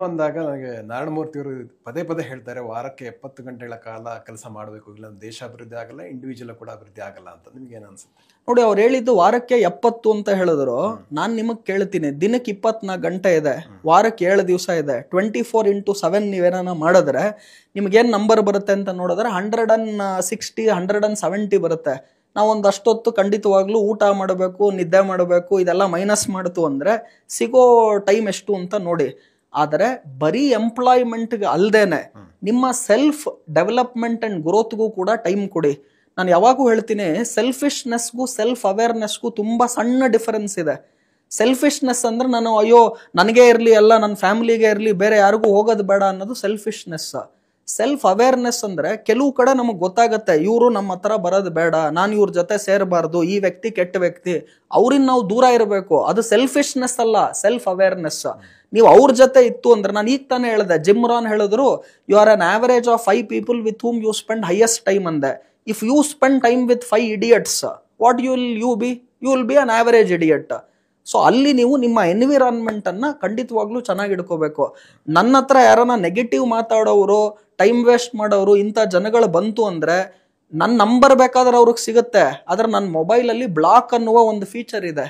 ಅಂದಾಗ ನನಗೆ ನಾರಾಯಣಮೂರ್ತಿ ಅವರು ಪದೇ ಪದೇ ಹೇಳ್ತಾರೆ ವಾರಕ್ಕೆ 70 ಗಂಟೆಗಳ ಕಾಲ ಕೆಲಸ ಮಾಡಬೇಕು, ಇಲ್ಲ ದೇಶ ಅಭಿವೃದ್ಧಿ ಆಗಲ್ಲ, ಇಂಡಿವಿಜುವಲ್ ಕೂಡ ಅಭಿವೃದ್ಧಿ ಆಗಲ್ಲ ಅಂತ. ನಿಮ್ಗೆ ಏನ್ ಅನ್ಸುತ್ತೆ? ನೋಡಿ, ಅವ್ರು ಹೇಳಿದ್ದು ವಾರಕ್ಕೆ 70 ಅಂತ ಹೇಳಿದ್ರು. ನಾನ್ ನಿಮಗ್ ಕೇಳ್ತೀನಿ, ದಿನಕ್ಕೆ 24 ಗಂಟೆ ಇದೆ, ವಾರಕ್ಕೆ 7 ದಿವಸ ಇದೆ, 24x7 ನೀವೇನ ಮಾಡಿದ್ರೆ ನಿಮ್ಗೇನ್ ನಂಬರ್ ಬರುತ್ತೆ ಅಂತ ನೋಡಿದ್ರೆ 160 170 ಬರುತ್ತೆ. ನಾವೊಂದು ಅಷ್ಟೊತ್ತು ಖಂಡಿತವಾಗ್ಲೂ ಊಟ ಮಾಡಬೇಕು, ನಿದ್ದೆ ಮಾಡಬೇಕು, ಇದೆಲ್ಲ ಮೈನಸ್ ಮಾಡ್ತು ಅಂದ್ರೆ ಸಿಗೋ ಟೈಮ್ ಎಷ್ಟು ಅಂತ ನೋಡಿ. ಆದರೆ ಬರೀ ಎಂಪ್ಲಾಯ್ಮೆಂಟ್ಗೆ ಅಲ್ದೇನೆ ನಿಮ್ಮ ಸೆಲ್ಫ್ ಡೆವಲಪ್ಮೆಂಟ್ ಅಂಡ್ ಗ್ರೋತ್ಗೂ ಕೂಡ ಟೈಮ್ ಕೊಡಿ. ನಾನು ಯಾವಾಗೂ ಹೇಳ್ತೀನಿ, ಸೆಲ್ಫಿಶ್ನೆಸ್ಗೂ ಸೆಲ್ಫ್ ಅವೇರ್ನೆಸ್ಗೂ ತುಂಬಾ ಸಣ್ಣ ಡಿಫರೆನ್ಸ್ ಇದೆ. ಸೆಲ್ಫಿಶ್ನೆಸ್ ಅಂದ್ರೆ ನಾನು ಅಯ್ಯೋ ನನಗೆ ಇರಲಿ, ಎಲ್ಲ ನನ್ನ ಫ್ಯಾಮಿಲಿಗೆ ಇರಲಿ, ಬೇರೆ ಯಾರಿಗೂ ಹೋಗೋದು ಬೇಡ ಅನ್ನೋದು ಸೆಲ್ಫಿಶ್ನೆಸ್. ಸೆಲ್ಫ್ ಅವೇರ್ನೆಸ್ ಅಂದ್ರೆ ಕೆಲವು ಕಡೆ ನಮಗೆ ಗೊತ್ತಾಗತ್ತೆ, ಇವರು ನಮ್ಮ ಹತ್ರ ಬರೋದು ಬೇಡ, ನಾನು ಇವ್ರ ಜೊತೆ ಸೇರಬಾರ್ದು, ಈ ವ್ಯಕ್ತಿ ಕೆಟ್ಟ ವ್ಯಕ್ತಿ, ಅವ್ರಿಂದ ನಾವು ದೂರ ಇರಬೇಕು. ಅದು ಸೆಲ್ಫಿಶ್ನೆಸ್ ಅಲ್ಲ, ಸೆಲ್ಫ್ ಅವೇರ್ನೆಸ್. ನೀವು ಅವ್ರ ಜೊತೆ ಇತ್ತು ಅಂದ್ರೆ, ನಾನು ಈಗ ತಾನೇ ಹೇಳಿದೆ, ಜಿಮ್ ರಾನ್ ಹೇಳಿದ್ರು, you are an average of 5 people with whom you spend highest time ಅಂದೆ. If you spend time with 5 idiots, what you will be an average idiot. So ಅಲ್ಲಿ ನೀವು ನಿಮ್ಮ ಎನ್ವಿರಾನ್ಮೆಂಟ್ ಅನ್ನ ಖಂಡಿತವಾಗ್ಲೂ ಚೆನ್ನಾಗಿ ಇಟ್ಕೋಬೇಕು. ನನ್ನ ಹತ್ರ ಯಾರನ್ನ ನೆಗೆಟಿವ್ ಮಾತಾಡೋರು, ಟೈಮ್ ವೇಸ್ಟ್ ಮಾಡೋರು, ಇಂಥ ಜನಗಳು ಬಂತು ಅಂದ್ರೆ ನನ್ನ ನಂಬರ್ ಬೇಕಾದ್ರೆ ಅವ್ರಿಗೆ ಸಿಗುತ್ತೆ. ಆದ್ರೆ ನನ್ನ ಮೊಬೈಲಲ್ಲಿ ಬ್ಲಾಕ್ ಅನ್ನುವ ಒಂದು ಫೀಚರ್ ಇದೆ.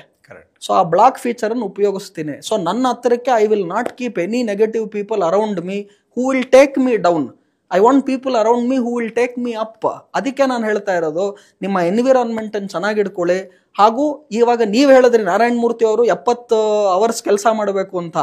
ಸೊ ಆ ಬ್ಲಾಕ್ ಫೀಚರ್ ಅನ್ನು ಉಪಯೋಗಿಸ್ತೀನಿ. ಸೊ ನನ್ನ ಹತ್ತಿರಕ್ಕೆ I will not keep any negative people around me who will take me down. I want people around me who will take me up. ಅದಕ್ಕೆ ನಾನು ಹೇಳ್ತಾ ಇರೋದು, ನಿಮ್ಮ ಎನ್ವಿರಾನ್ಮೆಂಟ್ ಅನ್ನು ಚೆನ್ನಾಗಿ ಇಟ್ಕೊಳ್ಳಿ. ಹಾಗೂ ಇವಾಗ ನೀವು ಹೇಳಿದ್ರಿ ನಾರಾಯಣಮೂರ್ತಿ ಅವರು 70 ಅವರ್ಸ್ ಕೆಲಸ ಮಾಡಬೇಕು ಅಂತ.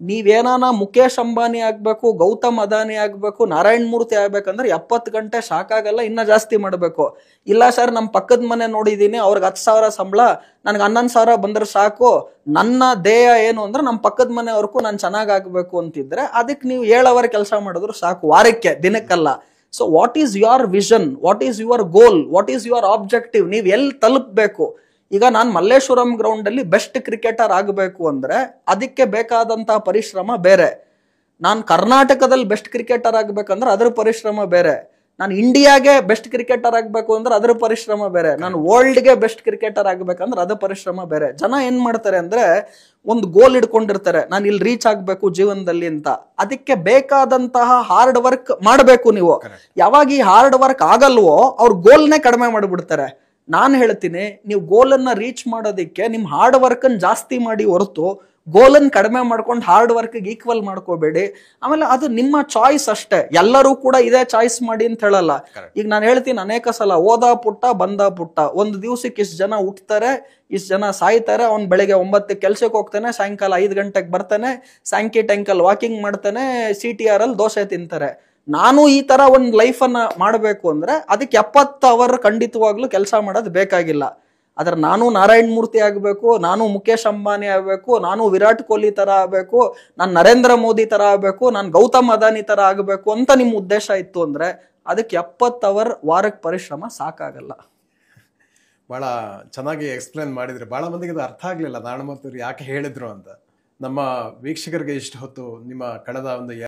ನೀವೇನಾನ ಮುಖೇಶ್ ಅಂಬಾನಿ ಆಗ್ಬೇಕು, ಗೌತಮ್ ಅದಾನಿ ಆಗ್ಬೇಕು, ನಾರಾಯಣಮೂರ್ತಿ ಆಗ್ಬೇಕಂದ್ರೆ 70 ಗಂಟೆ ಸಾಕಾಗಲ್ಲ, ಇನ್ನ ಜಾಸ್ತಿ ಮಾಡಬೇಕು. ಇಲ್ಲ ಸರ್, ನಮ್ಮ ಪಕ್ಕದ ಮನೆ ನೋಡಿದೀನಿ, ಅವ್ರಿಗೆ 10,000 ಸಂಬಳ, ನನ್ಗೆ 11,000 ಬಂದ್ರೆ ಸಾಕು, ನನ್ನ ಧ್ಯೇಯ ಏನು ಅಂದ್ರೆ ನಮ್ಮ ಪಕ್ಕದ ಮನೆಯವ್ರಿಗೂ ನಾನು ಚೆನ್ನಾಗ್ ಆಗ್ಬೇಕು ಅಂತಿದ್ರೆ ಅದಕ್ಕೆ ನೀವು 7 ಅವರ್ ಕೆಲಸ ಮಾಡಿದ್ರು ಸಾಕು, ವಾರಕ್ಕೆ, ದಿನಕ್ಕಲ್ಲ. So what is your vision, what is your goal, what is your objective, ನೀವು ಎಲ್ಲಿ ತಲುಪಬೇಕು? ಈಗ ನಾನು ಮಲ್ಲೇಶ್ವರಂ ಗ್ರೌಂಡ್ ಅಲ್ಲಿ ಬೆಸ್ಟ್ ಕ್ರಿಕೆಟರ್ ಆಗಬೇಕು ಅಂದ್ರೆ ಅದಕ್ಕೆ ಬೇಕಾದಂತಹ ಪರಿಶ್ರಮ ಬೇರೆ. ನಾನು ಕರ್ನಾಟಕದಲ್ಲಿ ಬೆಸ್ಟ್ ಕ್ರಿಕೆಟರ್ ಆಗ್ಬೇಕಂದ್ರೆ ಅದ್ರ ಪರಿಶ್ರಮ ಬೇರೆ. ನಾನು ಇಂಡಿಯಾಗೆ ಬೆಸ್ಟ್ ಕ್ರಿಕೆಟರ್ ಆಗ್ಬೇಕು ಅಂದ್ರೆ ಅದ್ರ ಪರಿಶ್ರಮ ಬೇರೆ. ನಾನು ವರ್ಲ್ಡ್ಗೆ ಬೆಸ್ಟ್ ಕ್ರಿಕೆಟರ್ ಆಗ್ಬೇಕಂದ್ರೆ ಅದ್ರ ಪರಿಶ್ರಮ ಬೇರೆ. ಜನ ಏನ್ ಮಾಡ್ತಾರೆ ಅಂದ್ರೆ ಒಂದು ಗೋಲ್ ಇಟ್ಕೊಂಡಿರ್ತಾರೆ, ನಾನು ಇಲ್ಲಿ ರೀಚ್ ಆಗ್ಬೇಕು ಜೀವನದಲ್ಲಿ ಅಂತ. ಅದಕ್ಕೆ ಬೇಕಾದಂತಹ ಹಾರ್ಡ್ ವರ್ಕ್ ಮಾಡಬೇಕು ನೀವು. ಯಾವಾಗ ಈ ಹಾರ್ಡ್ ವರ್ಕ್ ಆಗಲ್ವೋ ಅವ್ರ ಗೋಲ್ನೇ ಕಡಿಮೆ ಮಾಡಿಬಿಡ್ತಾರೆ. ನಾನು ಹೇಳ್ತೀನಿ, ನೀವು ಗೋಲನ್ನ ರೀಚ್ ಮಾಡೋದಕ್ಕೆ ನಿಮ್ ಹಾರ್ಡ್ ವರ್ಕ್ ಅನ್ನು ಜಾಸ್ತಿ ಮಾಡಿ ಹೊರತು ಗೋಲನ್ನು ಕಡಿಮೆ ಮಾಡ್ಕೊಂಡು ಹಾರ್ಡ್ ವರ್ಕ್ ಈಕ್ವಲ್ ಮಾಡ್ಕೋಬೇಡಿ. ಆಮೇಲೆ ಅದು ನಿಮ್ಮ ಚಾಯ್ಸ್ ಅಷ್ಟೇ. ಎಲ್ಲರೂ ಕೂಡ ಇದೇ ಚಾಯ್ಸ್ ಮಾಡಿ ಅಂತ ಹೇಳಲ್ಲ. ಈಗ ನಾನು ಹೇಳ್ತೀನಿ ಅನೇಕ ಸಲ, ಓದಾ ಪುಟ್ಟ ಬಂದ ಪುಟ್ಟ, ಒಂದು ದಿವ್ಸಕ್ಕೆ ಇಷ್ಟು ಜನ ಹುಟ್ಟತಾರೆ, ಇಷ್ಟು ಜನ ಸಾಯ್ತಾರೆ. ಅವ್ನು ಬೆಳಿಗ್ಗೆ 9 ಕೆಲ್ಸಕ್ಕೆ ಹೋಗ್ತಾನೆ, ಸಾಯಂಕಾಲ 5 ಗಂಟೆಗೆ ಬರ್ತಾನೆ, ಸಾಯಂಕಿ ಟೈಂಕಲ್ಲಿ ವಾಕಿಂಗ್ ಮಾಡ್ತಾನೆ, CTR ಅಲ್ಲಿ ದೋಸೆ ತಿಂತಾರೆ. ನಾನು ಈ ತರ ಒಂದು ಲೈಫ್ ಅನ್ನ ಮಾಡಬೇಕು ಅಂದ್ರೆ ಅದಕ್ಕೆ 70 ಅವರ್ ಖಂಡಿತವಾಗ್ಲೂ ಕೆಲಸ ಮಾಡೋದು ಬೇಕಾಗಿಲ್ಲ. ಆದ್ರೆ ನಾನು ನಾರಾಯಣಮೂರ್ತಿ ಆಗ್ಬೇಕು, ನಾನು ಮುಖೇಶ್ ಅಂಬಾನಿ ಆಗ್ಬೇಕು, ನಾನು ವಿರಾಟ್ ಕೊಹ್ಲಿ ತರ ಆಗ್ಬೇಕು, ನಾನು ನರೇಂದ್ರ ಮೋದಿ ತರ ಆಗ್ಬೇಕು, ನಾನು ಗೌತಮ್ ಅದಾನಿ ತರ ಆಗ್ಬೇಕು ಅಂತ ನಿಮ್ ಉದ್ದೇಶ ಇತ್ತು ಅಂದ್ರೆ ಅದಕ್ಕೆ 70 ಅವರ್ ವಾರಕ್ಕೆ ಪರಿಶ್ರಮ ಸಾಕಾಗಲ್ಲ. ಬಹಳ ಚೆನ್ನಾಗಿ ಎಕ್ಸ್ಪ್ಲೇನ್ ಮಾಡಿದ್ರೆ. ಬಹಳ ಮಂದಿಗೆ ಅದು ಅರ್ಥ ಆಗ್ಲಿಲ್ಲ ನಾರಾಯಣಮೂರ್ತಿ ಯಾಕೆ ಹೇಳಿದ್ರು ಅಂತ. ನಮ್ಮ ವೀಕ್ಷಕರಿಗೆ ಇಷ್ಟು ಹೊತ್ತು ನಿಮ್ಮ ಕಳೆದ ಒಂದು